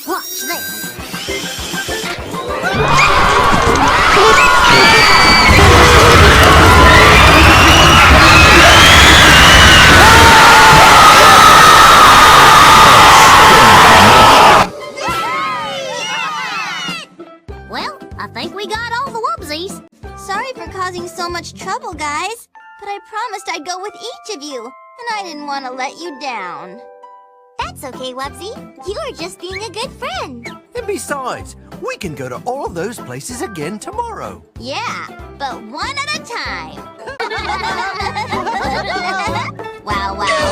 Watch this. Well, I think we got all the Wubsies. Sorry for causing so much trouble, guys. But I promised I'd go with each of you, and I didn't want to let you down. That's okay, Wubsy. You are just being a good friend. And besides, we can go to all of those places again tomorrow. Yeah, but one at a time.